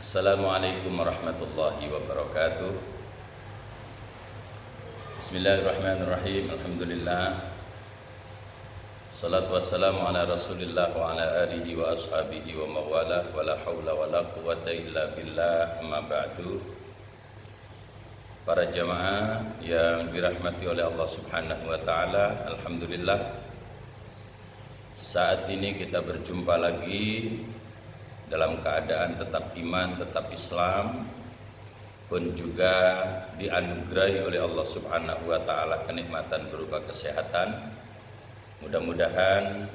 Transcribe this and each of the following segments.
Assalamualaikum warahmatullahi wabarakatuh. Bismillahirrahmanirrahim. Alhamdulillah. Salatu wassalamu ala Rasulillah wa ala alihi wa ashabihi wa mawalah wa la hawla wa la quwwata illa billah. Amma ba'du. Para jamaah yang dirahmati oleh Allah Subhanahu wa taala, alhamdulillah. Saat ini kita berjumpa lagi dalam keadaan tetap iman, tetap Islam, pun juga dianugerahi oleh Allah Subhanahu wa taala kenikmatan berupa kesehatan. Mudah-mudahan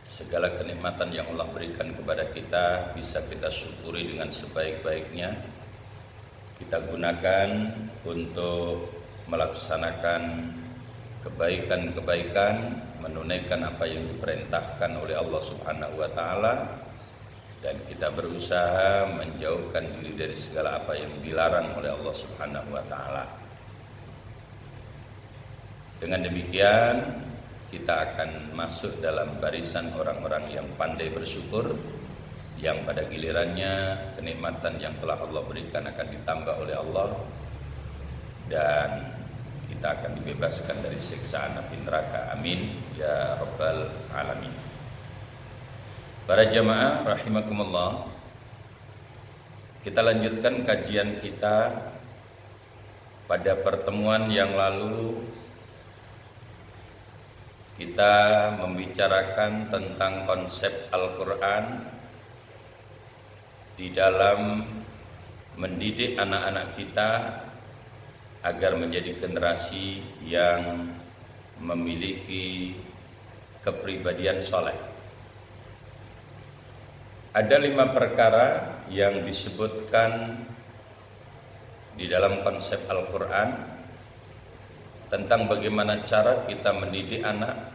segala kenikmatan yang Allah berikan kepada kita bisa kita syukuri dengan sebaik-baiknya. Kita gunakan untuk melaksanakan kebaikan-kebaikan, menunaikan apa yang diperintahkan oleh Allah Subhanahu wa taala, dan kita berusaha menjauhkan diri dari segala apa yang dilarang oleh Allah Subhanahu wa taala. Dengan demikian, kita akan masuk dalam barisan orang-orang yang pandai bersyukur, yang pada gilirannya kenikmatan yang telah Allah berikan akan ditambah oleh Allah, dan kita akan dibebaskan dari siksaan api neraka. Amin ya rabbal alamin. Para jamaah rahimakumullah, kita lanjutkan kajian kita. Pada pertemuan yang lalu kita membicarakan tentang konsep Al-Quran di dalam mendidik anak-anak kita agar menjadi generasi yang memiliki kepribadian saleh. Ada 5 perkara yang disebutkan di dalam konsep Al-Quran tentang bagaimana cara kita mendidik anak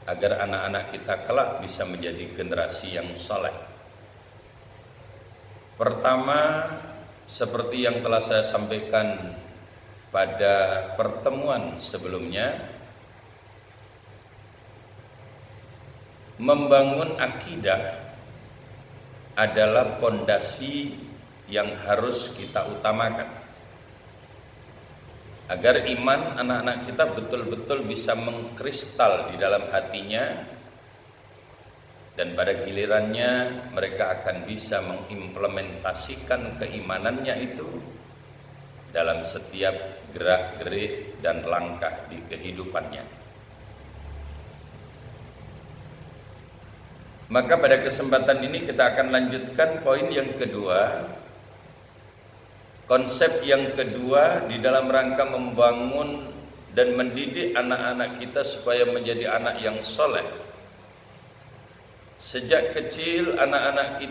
agar anak-anak kita kelak bisa menjadi generasi yang saleh. Pertama, seperti yang telah saya sampaikan pada pertemuan sebelumnya, membangun akidah adalah pondasi yang harus kita utamakan agar iman anak-anak kita betul-betul bisa mengkristal di dalam hatinya, dan pada gilirannya mereka akan bisa mengimplementasikan keimanannya itu dalam setiap gerak-gerik dan langkah di kehidupannya. Maka pada kesempatan ini kita akan lanjutkan poin yang kedua. Konsep yang kedua di dalam rangka membangun dan mendidik anak-anak kita supaya menjadi anak yang soleh. Sejak kecil anak-anak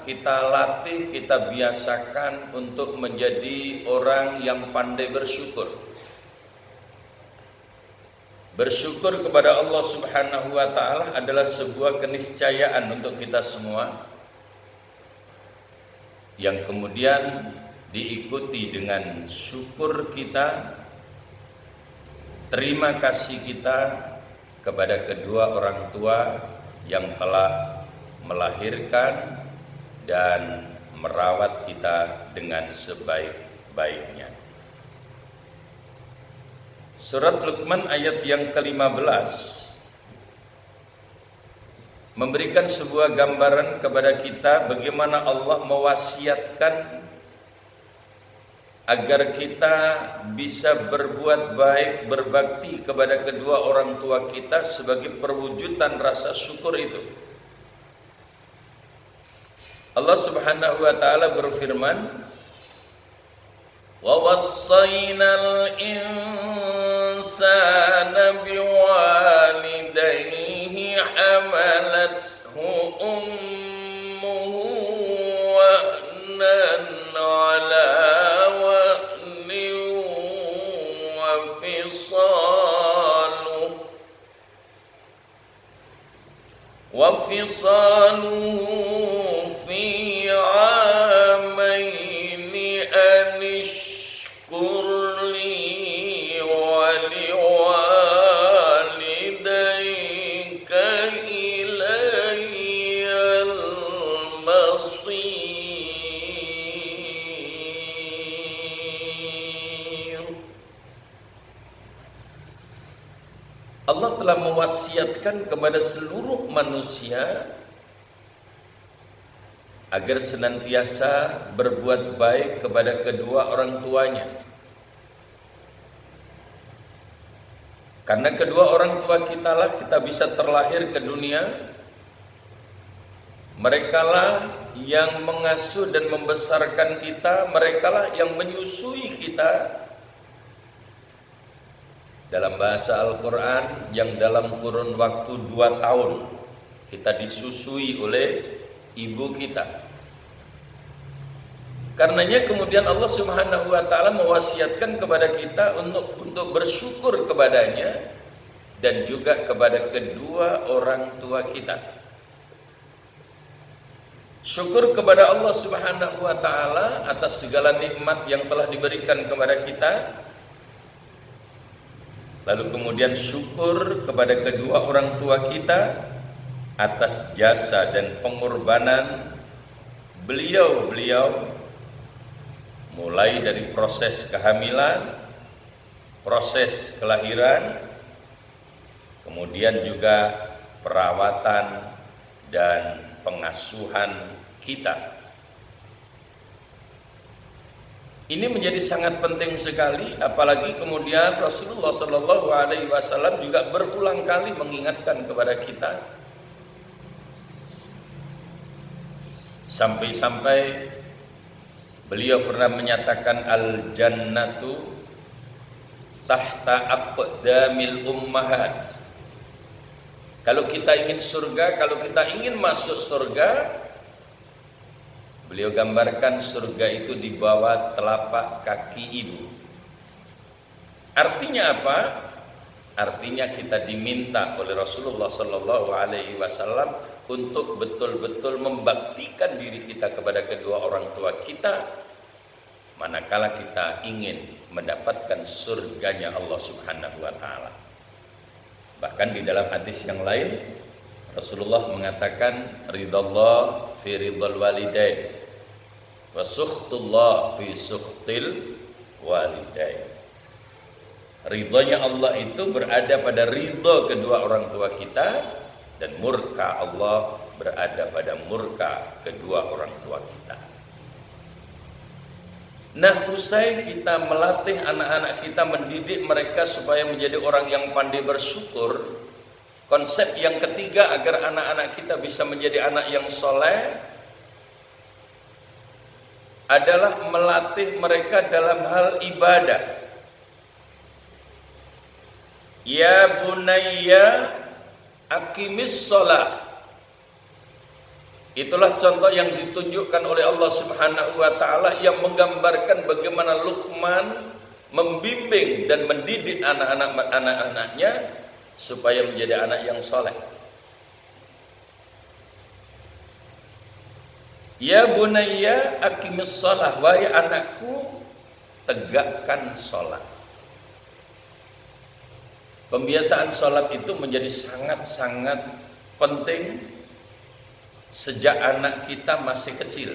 kita latih, kita biasakan untuk menjadi orang yang pandai bersyukur. Bersyukur kepada Allah Subhanahu wa taala adalah sebuah keniscayaan untuk kita semua, yang kemudian diikuti dengan syukur kita, terima kasih kita kepada kedua orang tua yang telah melahirkan dan merawat kita dengan sebaik-baiknya. Surat Luqman ayat yang ke-15 memberikan sebuah gambaran kepada kita bagaimana Allah mewasiatkan agar kita bisa berbuat baik, berbakti kepada kedua orang tua kita sebagai perwujudan rasa syukur itu. Allah Subhanahu wa taala berfirman, "Wa wassaynal insana biwalidayhi hamalathu ummuhu wahnan 'ala wahnin wa fisaluhu fi 'amaini an ishkur li wa liwalidayka ilayya al-masir. telah mewasiatkan kepada seluruh manusia agar senantiasa berbuat baik kepada kedua orang tuanya. Karena kedua orang tua kita lah kita bisa terlahir ke dunia. Merekalah yang mengasuh dan membesarkan kita, merekalah yang menyusui kita. Dalam bahasa Al-Quran, yang dalam kurun waktu 2 tahun kita disusui oleh ibu kita. Karenanya kemudian Allah Subhanahu wa taala mewasiatkan kepada kita untuk bersyukur kepadanya dan juga kepada kedua orang tua kita. Syukur kepada Allah Subhanahu wa taala atas segala nikmat yang telah diberikan kepada kita. Lalu kemudian syukur kepada kedua orang tua kita atas jasa dan pengorbanan beliau-beliau, mulai dari proses kehamilan, proses kelahiran, kemudian juga perawatan dan pengasuhan kita. Ini menjadi sangat penting sekali, apalagi kemudian Rasulullah Shallallahu Alaihi Wasallam juga berulang kali mengingatkan kepada kita, sampai-sampai beliau pernah menyatakan al-jannatu tahta aqdamil ummahat. Kalau kita ingin surga, kalau kita ingin masuk surga, beliau gambarkan surga itu di bawah telapak kaki ibu. Artinya apa? Artinya kita diminta oleh Rasulullah Sallallahu Alaihi Wasallam untuk betul-betul membaktikan diri kita kepada kedua orang tua kita, manakala kita ingin mendapatkan surganya Allah Subhanahu Wa Taala. Bahkan di dalam hadis yang lain Rasulullah mengatakan ridallah fi ridal walidain wa sukhtullah fi sukhtil walidain. Ridhonya Allah itu berada pada ridho kedua orang tua kita, dan murka Allah berada pada murka kedua orang tua kita. Nah, usai kita melatih anak-anak kita, mendidik mereka supaya menjadi orang yang pandai bersyukur, konsep yang ketiga agar anak-anak kita bisa menjadi anak yang soleh adalah melatih mereka dalam hal ibadah. Ya bunayya aqimis sholah. Itulah contoh yang ditunjukkan oleh Allah Subhanahu wa taala yang menggambarkan bagaimana Luqman membimbing dan mendidik anak-anaknya supaya menjadi anak yang soleh. Ya bunayya aqimis shalah, wahai anakku, tegakkan salat. Pembiasaan salat itu menjadi sangat-sangat penting sejak anak kita masih kecil.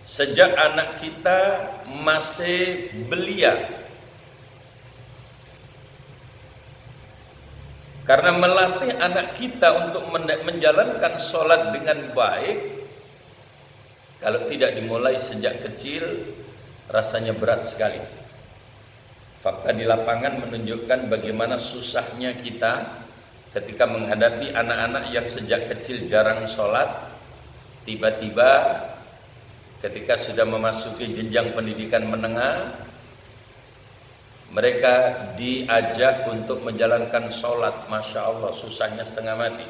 Sejak anak kita masih belia. Karena melatih anak kita untuk menjalankan sholat dengan baik, kalau tidak dimulai sejak kecil, rasanya berat sekali. Fakta di lapangan menunjukkan bagaimana susahnya kita ketika menghadapi anak-anak yang sejak kecil jarang sholat, tiba-tiba ketika sudah memasuki jenjang pendidikan menengah, mereka diajak untuk menjalankan sholat. Masya Allah, susahnya setengah mati.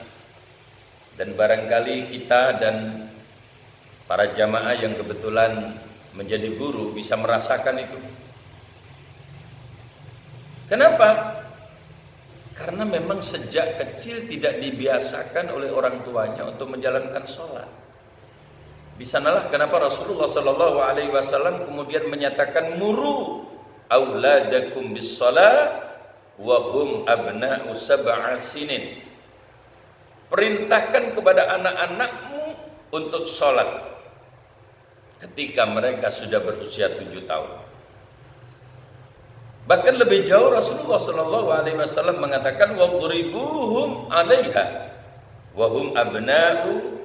Dan barangkali kita dan para jamaah yang kebetulan menjadi guru bisa merasakan itu. Kenapa? Karena memang sejak kecil tidak dibiasakan oleh orang tuanya untuk menjalankan sholat. Di sanalah kenapa Rasulullah Sallallahu Alaihi Wasallam kemudian menyatakan muru auladakum bis shalah wa hum abna'u sab'a sinin. Perintahkan kepada anak-anakmu untuk sholat ketika mereka sudah berusia 7 tahun. Bahkan lebih jauh Rasulullah sallallahu alaihi wasallam mengatakan wadribuhum 'alaiha wa hum abna'u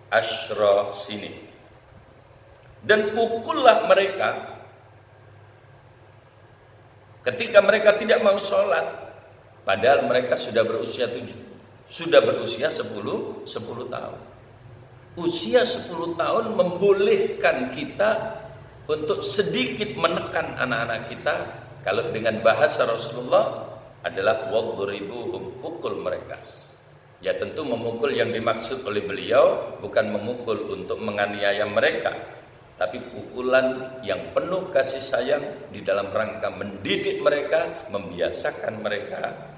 asyra sinin. Dan pukullah mereka ketika mereka tidak mau sholat, padahal mereka sudah berusia 10 tahun. Usia 10 tahun membolehkan kita untuk sedikit menekan anak-anak kita. Kalau dengan bahasa Rasulullah adalah wadribuhum, pukul mereka. Ya tentu memukul yang dimaksud oleh beliau bukan memukul untuk menganiaya mereka, tapi pukulan yang penuh kasih sayang di dalam rangka mendidik mereka, membiasakan mereka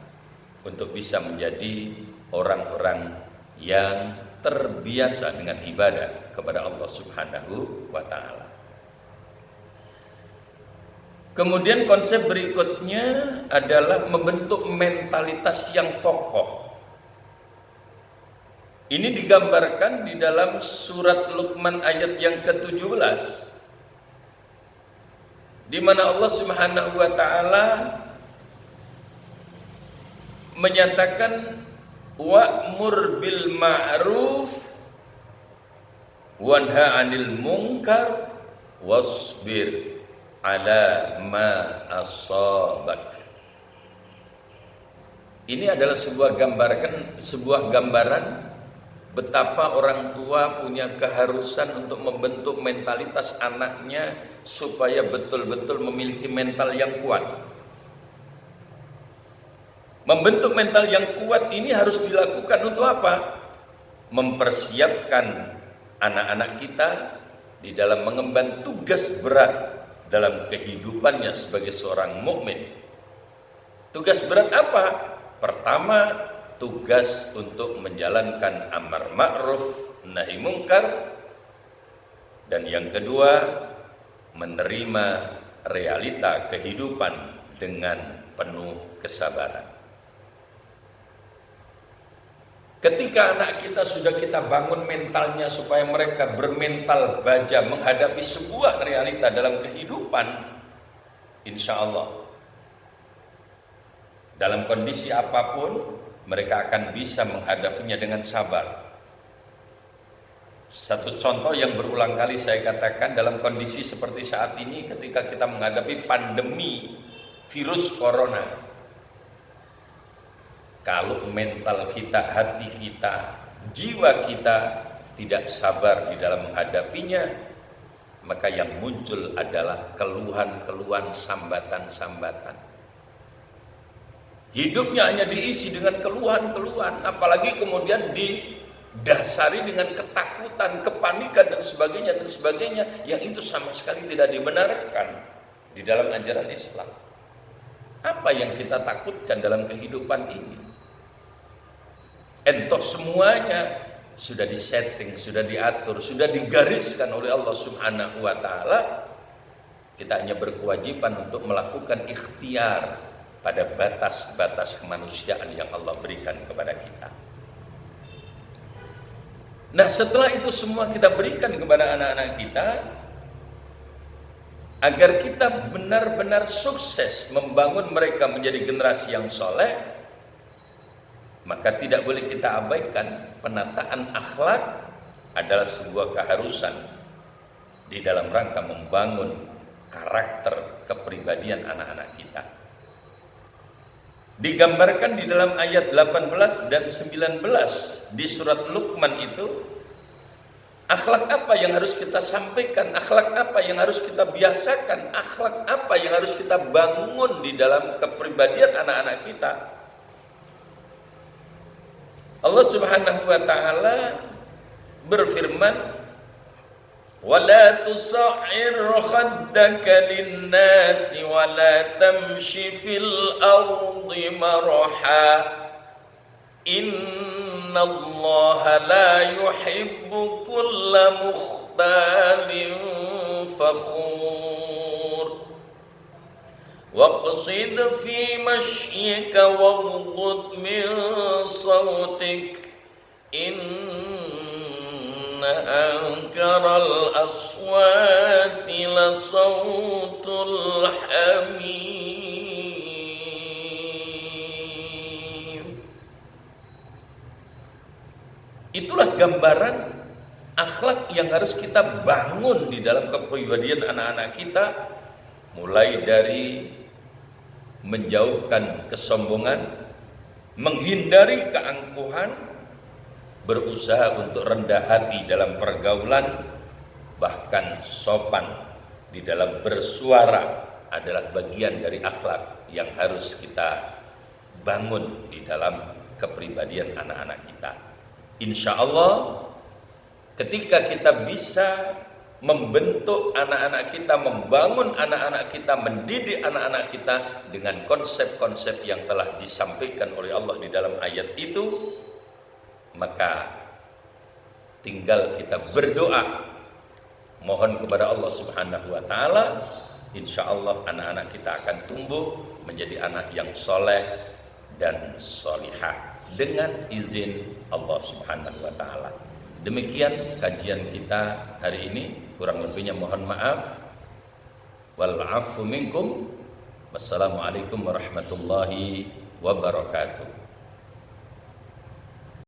untuk bisa menjadi orang-orang yang terbiasa dengan ibadah kepada Allah Subhanahu wa ta'ala. Kemudian konsep berikutnya adalah membentuk mentalitas yang kokoh. Ini digambarkan di dalam surat Luqman ayat yang ke-17, di mana Allah Subhanahu wa ta'ala menyatakan wa'mur bil ma'ruf wanha 'anil munkar wasbir ala ma asabak. Ini adalah sebuah gambaran betapa orang tua punya keharusan untuk membentuk mentalitas anaknya supaya betul-betul memiliki mental yang kuat. Membentuk mental yang kuat ini harus dilakukan untuk apa? Mempersiapkan anak-anak kita di dalam mengemban tugas berat dalam kehidupannya sebagai seorang mukmin. Tugas berat apa? Pertama, tugas untuk menjalankan amar ma'ruf nahi mungkar, dan yang kedua, menerima realita kehidupan dengan penuh kesabaran. Ketika anak kita sudah kita bangun mentalnya supaya mereka bermental baja menghadapi sebuah realita dalam kehidupan, insya Allah dalam kondisi apapun mereka akan bisa menghadapinya dengan sabar. Satu contoh yang berulang kali saya katakan dalam kondisi seperti saat ini, ketika kita menghadapi pandemi virus corona, kalau mental kita, hati kita, jiwa kita tidak sabar di dalam menghadapinya, maka yang muncul adalah keluhan-keluhan, sambatan-sambatan. Hidupnya hanya diisi dengan keluhan-keluhan, apalagi kemudian didasari dengan ketakutan, kepanikan dan sebagainya, yang itu sama sekali tidak dibenarkan di dalam ajaran Islam. Apa yang kita takutkan dalam kehidupan ini? Entoh semuanya sudah disetting, sudah diatur, sudah digariskan oleh Allah Subhanahu wa ta'ala. Kita hanya berkewajiban untuk melakukan ikhtiar pada batas-batas kemanusiaan yang Allah berikan kepada kita. Nah, setelah itu semua kita berikan kepada anak-anak kita, agar kita benar-benar sukses membangun mereka menjadi generasi yang soleh, maka tidak boleh kita abaikan penataan akhlak adalah sebuah keharusan di dalam rangka membangun karakter kepribadian anak-anak kita. Digambarkan di dalam ayat 18 dan 19 di surat Luqman itu, akhlak apa yang harus kita sampaikan, akhlak apa yang harus kita biasakan, akhlak apa yang harus kita bangun di dalam kepribadian anak-anak kita. Allah Subhanahu wa ta'ala berfirman, وَلَا تُصَعِّرْ خَدَّكَ لِلنَّاسِ وَلَا تَمْشِ فِي الْأَرْضِ مَرَحًا إِنَّ اللَّهَ لَا يُحِبُّ كُلَّ مُخْتَالٍ فَخُورٍ وَاقْصِدْ فِي مَشْيِكَ وَاغْضُضْ مِنْ صَوْتِكَ إِنَّ أَنكَرَ الْأَصْوَاتِ لَصَوْتُ الْحَمِيرِ. Itulah gambaran akhlak yang harus kita bangun di dalam kepribadian anak-anak kita, mulai dari menjauhkan kesombongan, menghindari keangkuhan, berusaha untuk rendah hati dalam pergaulan, bahkan sopan di dalam bersuara adalah bagian dari akhlak yang harus kita bangun di dalam kepribadian anak-anak kita. Insya Allah ketika kita bisa membentuk anak-anak kita, membangun anak-anak kita, mendidik anak-anak kita dengan konsep-konsep yang telah disampaikan oleh Allah di dalam ayat itu, maka tinggal kita berdoa, mohon kepada Allah Subhanahu wa taala, insya Allah anak-anak kita akan tumbuh menjadi anak yang soleh dan solihah dengan izin Allah Subhanahu wa taala. Demikian kajian kita hari ini, kurang lebihnya mohon maaf. Wal 'afwu minkum. Wassalamualaikum warahmatullahi wabarakatuh.